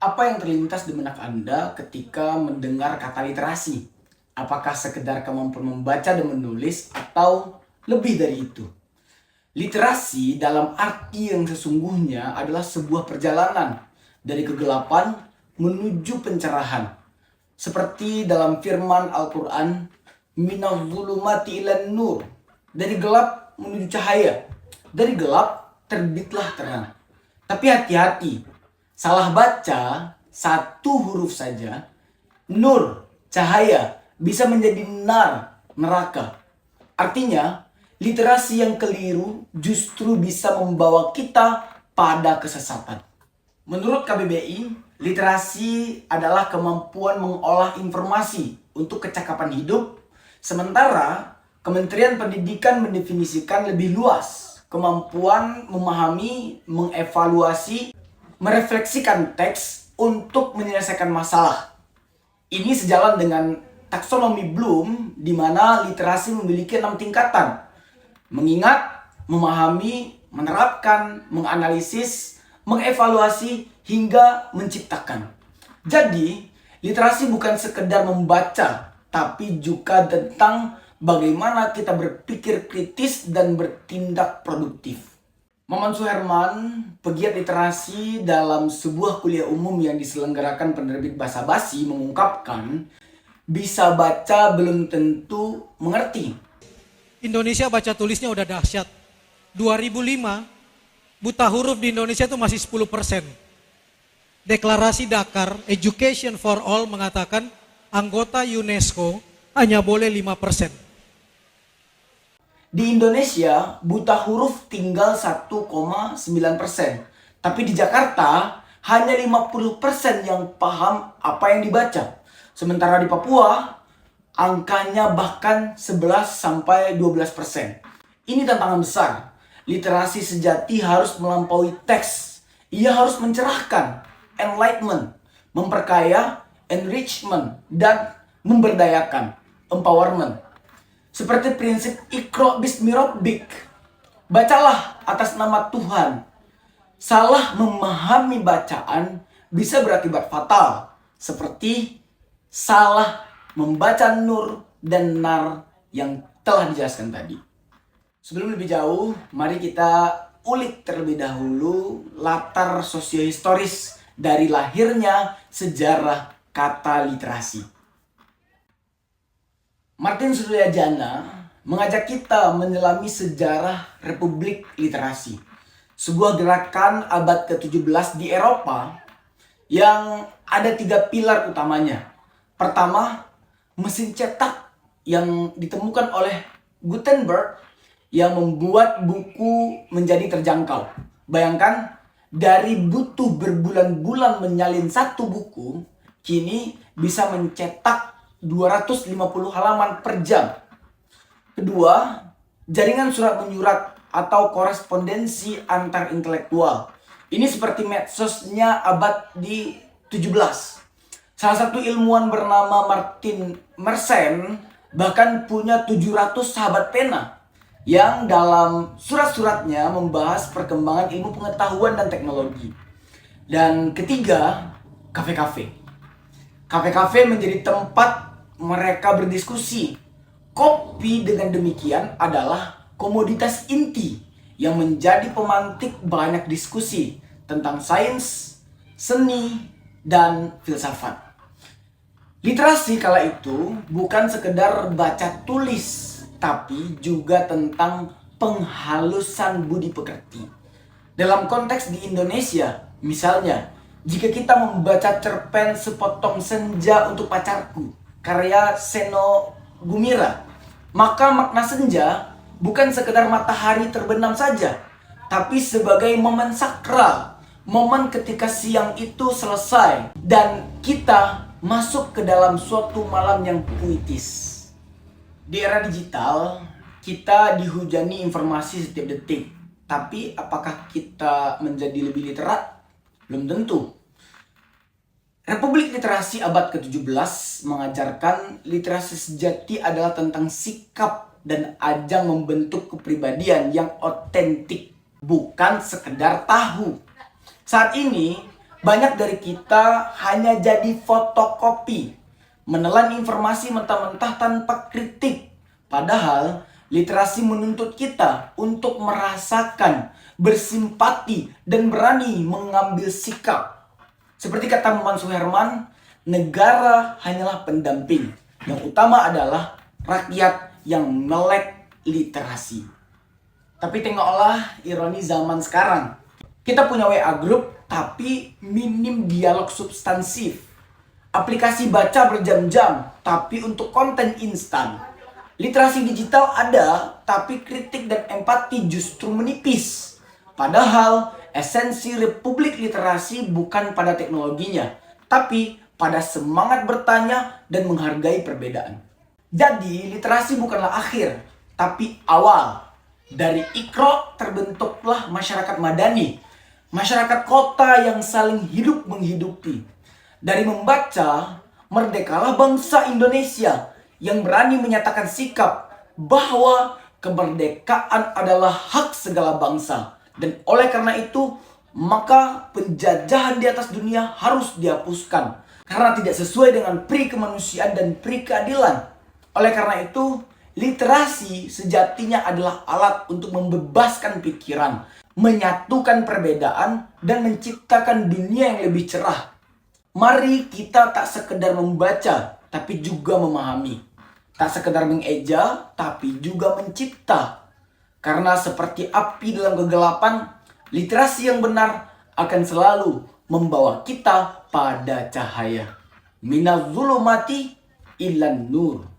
Apa yang terlintas di benak Anda ketika mendengar kata literasi? Apakah sekedar kemampuan membaca dan menulis atau lebih dari itu? Literasi dalam arti yang sesungguhnya adalah sebuah perjalanan dari kegelapan menuju pencerahan. Seperti dalam firman Al-Quran, minaz zulumati ilan nur, dari gelap menuju cahaya, dari gelap terbitlah terang. Tapi hati-hati, salah baca satu huruf saja, nur, cahaya, bisa menjadi nar, neraka. Artinya, literasi yang keliru justru bisa membawa kita pada kesesatan. Menurut KBBI, literasi adalah kemampuan mengolah informasi untuk kecakapan hidup, sementara Kementerian Pendidikan mendefinisikan lebih luas kemampuan memahami, mengevaluasi, merefleksikan teks untuk menyelesaikan masalah. Ini sejalan dengan taksonomi Bloom, di mana literasi memiliki 6 tingkatan. Mengingat, memahami, menerapkan, menganalisis, mengevaluasi, hingga menciptakan. Jadi, literasi bukan sekedar membaca, tapi juga tentang bagaimana kita berpikir kritis dan bertindak produktif. Maman Suherman, pegiat literasi dalam sebuah kuliah umum yang diselenggarakan penerbit Basa Basi, mengungkapkan, bisa baca belum tentu mengerti. Indonesia baca tulisnya udah dahsyat. 2005, buta huruf di Indonesia itu masih 10%. Deklarasi Dakar, Education for All mengatakan anggota UNESCO hanya boleh 5%. Di Indonesia, buta huruf tinggal 1,9%. Tapi di Jakarta, hanya 50% yang paham apa yang dibaca. Sementara di Papua, angkanya bahkan 11-12%. Ini tantangan besar. Literasi sejati harus melampaui teks. Ia harus mencerahkan, enlightenment, memperkaya, enrichment, dan memberdayakan, empowerment. Seperti prinsip Iqra bismi rabbik. Bacalah atas nama Tuhan. Salah memahami bacaan bisa berakibat fatal. Seperti salah membaca nur dan nar yang telah dijelaskan tadi. Sebelum lebih jauh, mari kita ulik terlebih dahulu latar sosiohistoris dari lahirnya sejarah kata literasi. Martin Suryajana mengajak kita menyelami sejarah Republik Literasi, sebuah gerakan abad ke-17 di Eropa yang ada 3 pilar utamanya. Pertama, mesin cetak yang ditemukan oleh Gutenberg yang membuat buku menjadi terjangkau. Bayangkan, dari butuh berbulan-bulan menyalin satu buku, kini bisa mencetak 250 halaman per jam. Kedua, jaringan surat menyurat atau korespondensi antar intelektual. Ini seperti medsosnya abad di 17. Salah satu ilmuwan bernama Martin Mersenne bahkan punya 700 sahabat pena yang dalam surat-suratnya membahas perkembangan ilmu pengetahuan dan teknologi. Dan ketiga, kafe-kafe. Kafe-kafe menjadi tempat mereka berdiskusi. Kopi dengan demikian adalah komoditas inti yang menjadi pemantik banyak diskusi tentang sains, seni, dan filsafat. Literasi kala itu bukan sekedar baca tulis, tapi juga tentang penghalusan budi pekerti. Dalam konteks di Indonesia, misalnya, jika kita membaca cerpen Sepotong Senja untuk Pacarku, karya Seno Gumira, maka makna senja bukan sekedar matahari terbenam saja, tapi sebagai momen sakral, momen ketika siang itu selesai dan kita masuk ke dalam suatu malam yang puitis. Di era digital, kita dihujani informasi setiap detik, tapi apakah kita menjadi lebih literat? Belum tentu. Republik Literasi abad ke-17 mengajarkan literasi sejati adalah tentang sikap dan ajang membentuk kepribadian yang otentik, bukan sekedar tahu. Saat ini, Banyak dari kita hanya jadi fotokopi, menelan informasi mentah-mentah tanpa kritik. Padahal literasi menuntut kita untuk merasakan, bersimpati, dan berani mengambil sikap. Seperti kata Muhammad Suherman, negara hanyalah pendamping. Yang utama adalah rakyat yang melek literasi. Tapi tengoklah ironi zaman sekarang. Kita punya WA group, tapi minim dialog substansif. Aplikasi baca berjam-jam, tapi untuk konten instan. Literasi digital ada, tapi kritik dan empati justru menipis. Padahal esensi Republik Literasi bukan pada teknologinya, tapi pada semangat bertanya dan menghargai perbedaan. Jadi literasi bukanlah akhir, tapi awal. Dari Iqra terbentuklah masyarakat madani, masyarakat kota yang saling hidup menghidupi. Dari membaca, merdekalah bangsa Indonesia yang berani menyatakan sikap bahwa kemerdekaan adalah hak segala bangsa. Dan oleh karena itu, maka penjajahan di atas dunia harus dihapuskan. Karena tidak sesuai dengan pri kemanusiaan dan pri keadilan. Oleh karena itu, literasi sejatinya adalah alat untuk membebaskan pikiran, menyatukan perbedaan, dan menciptakan dunia yang lebih cerah. Mari kita tak sekedar membaca, tapi juga memahami. Tak sekedar mengeja, tapi juga mencipta. Karena seperti api dalam kegelapan, literasi yang benar akan selalu membawa kita pada cahaya. Minaz zulumati ilan nur.